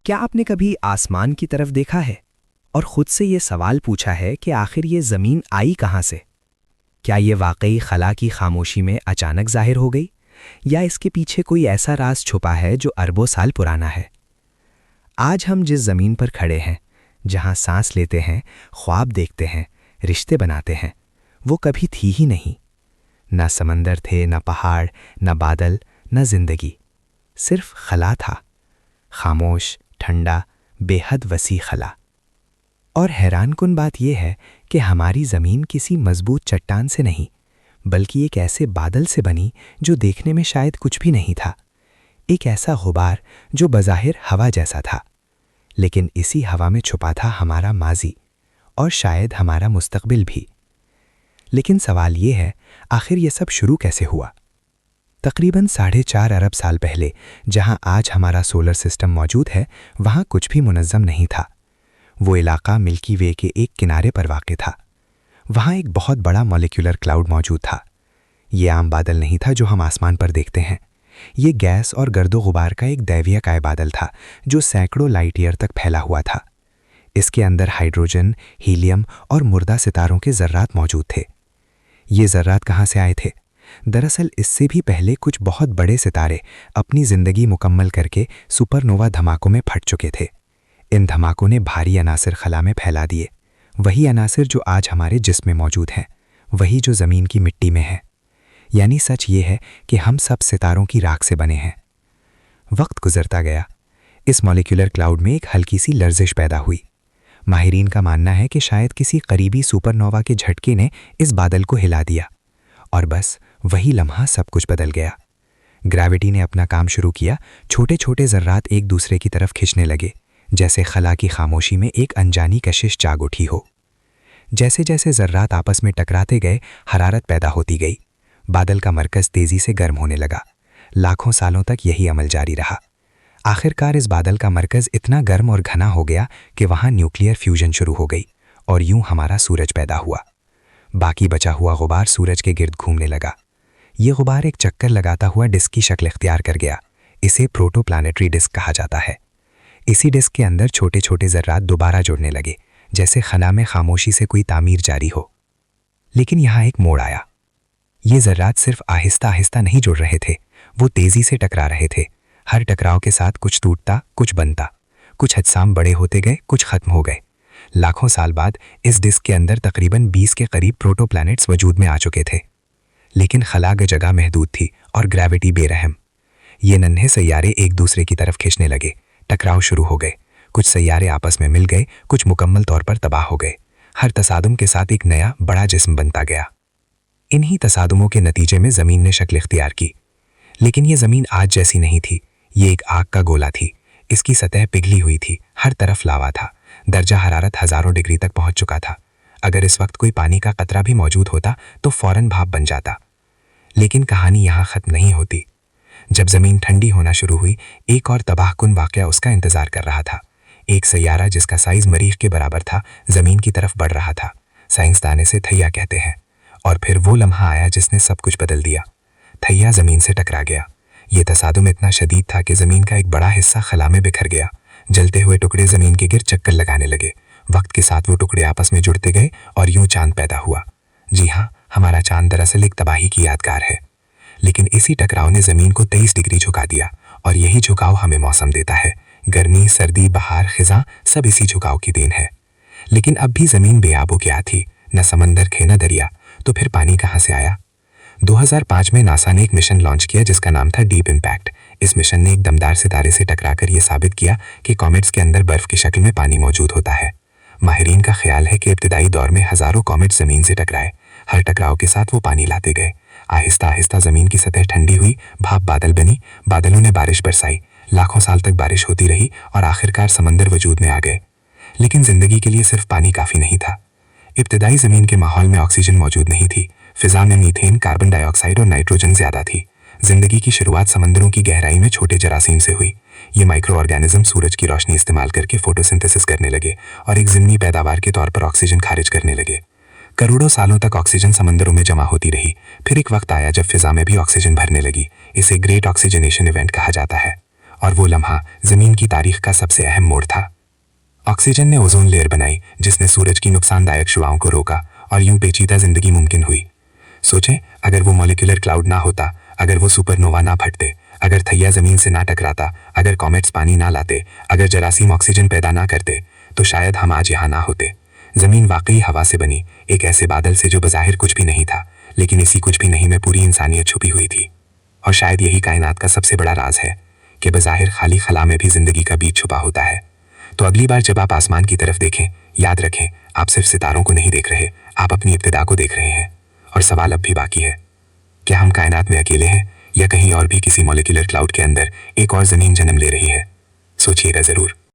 کیا آپ نے کبھی آسمان کی طرف دیکھا ہے اور خود سے یہ سوال پوچھا ہے کہ آخر یہ زمین آئی کہاں سے؟ کیا یہ واقعی خلا کی خاموشی میں اچانک ظاہر ہو گئی، یا اس کے پیچھے کوئی ایسا راز چھپا ہے جو اربوں سال پرانا ہے؟ آج ہم جس زمین پر کھڑے ہیں، جہاں سانس لیتے ہیں، خواب دیکھتے ہیں، رشتے بناتے ہیں، وہ کبھی تھی ہی نہیں۔ نہ سمندر تھے، نہ پہاڑ، نہ بادل، نہ زندگی، صرف خلا تھا، خاموش، ٹھنڈا، بے حد وسیع خلا۔ اور حیران کن بات یہ ہے کہ ہماری زمین کسی مضبوط چٹان سے نہیں، بلکہ ایک ایسے بادل سے بنی جو دیکھنے میں شاید کچھ بھی نہیں تھا، ایک ایسا غبار جو بظاہر ہوا جیسا تھا، لیکن اسی ہوا میں چھپا تھا ہمارا ماضی اور شاید ہمارا مستقبل بھی۔ لیکن سوال یہ ہے، آخر یہ سب شروع کیسے ہوا؟ تقریباً 4.5 ارب سال پہلے جہاں آج ہمارا سولر سسٹم موجود ہے، وہاں کچھ بھی منظم نہیں تھا۔ وہ علاقہ ملکی وے کے ایک کنارے پر واقع تھا۔ وہاں ایک بہت بڑا مالیکولر کلاؤڈ موجود تھا۔ یہ عام بادل نہیں تھا جو ہم آسمان پر دیکھتے ہیں، یہ گیس اور گرد و غبار کا ایک دیویہ بادل تھا جو سینکڑوں لائٹ ایئر تک پھیلا ہوا تھا۔ اس کے اندر ہائیڈروجن، ہیلیم اور مردہ ستاروں کے ذرات موجود تھے۔ یہ ذرات کہاں سے آئے تھے؟ دراصل اس سے بھی پہلے کچھ بہت بڑے ستارے اپنی زندگی مکمل کر کے سپر نووا دھماکوں میں پھٹ چکے تھے۔ ان دھماکوں نے بھاری عناصر خلا میں پھیلا دیے، وہی عناصر جو آج ہمارے جسم میں موجود ہیں، وہی جو زمین کی مٹی میں ہے۔ یعنی سچ یہ ہے کہ ہم سب ستاروں کی راکھ سے بنے ہیں۔ وقت گزرتا گیا، اس مالیکولر کلاؤڈ میں ایک ہلکی سی لرزش پیدا ہوئی۔ ماہرین کا ماننا ہے کہ شاید کسی قریبی سپر نووا کے جھٹکے نے اس بادل کو ہلا دیا، اور بس وہی لمحہ سب کچھ بدل گیا۔ گریوٹی نے اپنا کام شروع کیا، چھوٹے چھوٹے ذرات ایک دوسرے کی طرف کھنچنے لگے، جیسے خلا کی خاموشی میں ایک انجانی کشش جاگ اٹھی ہو۔ جیسے جیسے ذرات آپس میں ٹکراتے گئے، حرارت پیدا ہوتی گئی، بادل کا مرکز تیزی سے گرم ہونے لگا۔ لاکھوں سالوں تک یہی عمل جاری رہا۔ آخر کار اس بادل کا مرکز اتنا گرم اور گھنا ہو گیا کہ وہاں نیوکلیئر فیوژن شروع ہو گئی، اور یوں ہمارا سورج پیدا ہوا۔ باقی بچا ہوا غبار سورج کے گرد گھومنے لگا۔ یہ غبار ایک چکر لگاتا ہوا ڈسک کی شکل اختیار کر گیا۔ اسے پروٹو پلانٹری ڈسک کہا جاتا ہے۔ اسی ڈسک کے اندر چھوٹے چھوٹے ذرات دوبارہ جڑنے لگے، جیسے خلا میں خاموشی سے کوئی تعمیر جاری ہو۔ لیکن یہاں ایک موڑ آیا۔ یہ ذرات صرف آہستہ آہستہ نہیں جڑ رہے تھے، وہ تیزی سے ٹکرا رہے تھے۔ ہر ٹکراؤ کے ساتھ کچھ ٹوٹتا، کچھ بنتا، کچھ اجسام بڑے ہوتے گئے، کچھ ختم ہو گئے۔ لاکھوں سال بعد اس ڈسک کے اندر تقریباً 20 کے قریب پروٹو پلانٹس وجود میں آ چکے تھے۔ لیکن خلا کی جگہ محدود تھی اور گریوٹی بے رحم۔ یہ ننھے سیارے ایک دوسرے کی طرف کھنچنے لگے، ٹکراؤ شروع ہو گئے۔ کچھ سیارے آپس میں مل گئے، کچھ مکمل طور پر تباہ ہو گئے۔ ہر تصادم کے ساتھ ایک نیا بڑا جسم بنتا گیا۔ انہی تصادموں کے نتیجے میں زمین نے شکل اختیار کی۔ لیکن یہ زمین آج جیسی نہیں تھی، یہ ایک آگ کا گولا تھی۔ اس کی سطح پگھلی ہوئی تھی، ہر طرف لاوا تھا، درجہ حرارت ہزاروں ڈگری تک پہنچ چکا تھا۔ اگر اس وقت کوئی پانی کا قطرہ بھی موجود ہوتا تو فوراً بھاپ بن جاتا۔ لیکن کہانی یہاں ختم نہیں ہوتی۔ جب زمین ٹھنڈی ہونا شروع ہوئی، ایک اور تباہ کن واقعہ اس کا انتظار کر رہا تھا۔ ایک سیارہ جس کا سائز مریخ کے برابر تھا، زمین کی طرف بڑھ رہا تھا۔ سائنسدان اسے تھیا کہتے ہیں۔ اور پھر وہ لمحہ آیا جس نے سب کچھ بدل دیا۔ تھیا زمین سے ٹکرا گیا۔ یہ تصادم اتنا شدید تھا کہ زمین کا ایک بڑا حصہ خلا میں بکھر گیا۔ جلتے ہوئے ٹکڑے زمین کے گرد چکر لگانے لگے۔ وقت کے ساتھ وہ ٹکڑے آپس میں جڑتے گئے اور یوں چاند پیدا ہوا۔ جی ہاں، ہمارا چاند دراصل ایک تباہی کی یادگار ہے۔ لیکن اسی ٹکراؤ نے زمین کو 23 ڈگری جھکا دیا، اور یہی جھکاؤ ہمیں موسم دیتا ہے۔ گرمی، سردی، بہار، خزاں، سب اسی جھکاؤ کی دین ہے۔ لیکن اب بھی زمین بے آب و کیا تھی، نہ سمندر تھے نہ دریا، تو پھر پانی کہاں سے آیا؟ 2005 میں ناسا نے ایک مشن لانچ کیا جس کا نام تھا ڈیپ امپیکٹ۔ اس مشن نے ایک دمدار ستارے سے ٹکرا کر یہ ثابت کیا کہ کومیٹس کے اندر برف کی شکل میں پانی موجود ہوتا ہے۔ ماہرین کا خیال ہے کہ ابتدائی دور میں ہزاروں کومیٹس زمین سے ٹکرائے، ہر ٹکراؤ کے ساتھ وہ پانی لاتے گئے۔ آہستہ آہستہ زمین کی سطح ٹھنڈی ہوئی، بھاپ بادل بنی، بادلوں نے بارش برسائی، لاکھوں سال تک بارش ہوتی رہی، اور آخرکار سمندر وجود میں آ گئے۔ لیکن زندگی کے لیے صرف پانی کافی نہیں تھا۔ ابتدائی زمین کے ماحول میں آکسیجن موجود نہیں تھی، فضا میں میتھین، کاربن ڈائی آکسائیڈ اور نائٹروجن زیادہ تھی۔ زندگی کی شروعات سمندروں کی گہرائی میں چھوٹے جراثیم سے ہوئی۔ یہ مائکرو آرگینزم سورج کی روشنی استعمال کر کے فوٹوسنتھسس کرنے لگے اور ایک ضمنی پیداوار کے طور پر آکسیجن خارج کرنے لگے۔ کروڑوں سالوں تک آکسیجن سمندروں میں جمع ہوتی رہی۔ پھر ایک وقت آیا جب فضا میں بھی آکسیجن بھرنے لگی۔ اسے گریٹ آکسیجنیشن ایونٹ کہا جاتا ہے۔ اور وہ لمحہ زمین کی تاریخ کا سب سے اہم موڑ تھا۔ آکسیجن نے اوزون لیئر بنائی جس نے سورج کی نقصان دائق شعاؤں کو روکا اور یوں پیچیدہ زندگی ممکن ہوئی۔ سوچیں اگر وہ مولیکولر کلاؤڈ نہ ہوتا، اگر وہ سپر نووا نہ پھٹتے، اگر تھیا زمین سے نہ ٹکراتا، اگر کومیٹس پانی نہ لاتے، اگر جراثیم آکسیجن پیدا نہ کرتے، تو شاید ہم آج یہاں نہ ہوتے۔ زمین واقعی ہوا سے بنی، ایک ایسے بادل سے جو بظاہر کچھ بھی نہیں تھا، لیکن اسی کچھ بھی نہیں میں پوری انسانیت چھپی ہوئی تھی۔ اور شاید یہی کائنات کا سب سے بڑا راز ہے کہ بظاہر خالی خلا میں بھی زندگی کا بیج چھپا ہوتا ہے۔ تو اگلی بار جب آپ آسمان کی طرف دیکھیں، یاد رکھیں آپ صرف ستاروں کو نہیں دیکھ رہے، آپ اپنی ابتدا کو دیکھ رہے ہیں۔ اور سوال اب بھی باقی ہے، کیا ہم کائنات میں اکیلے ہیں یا کہیں اور بھی کسی مولیکولر کلاؤڈ کے اندر ایک اور زمین جنم لے رہی ہے؟ سوچئے گا ضرور۔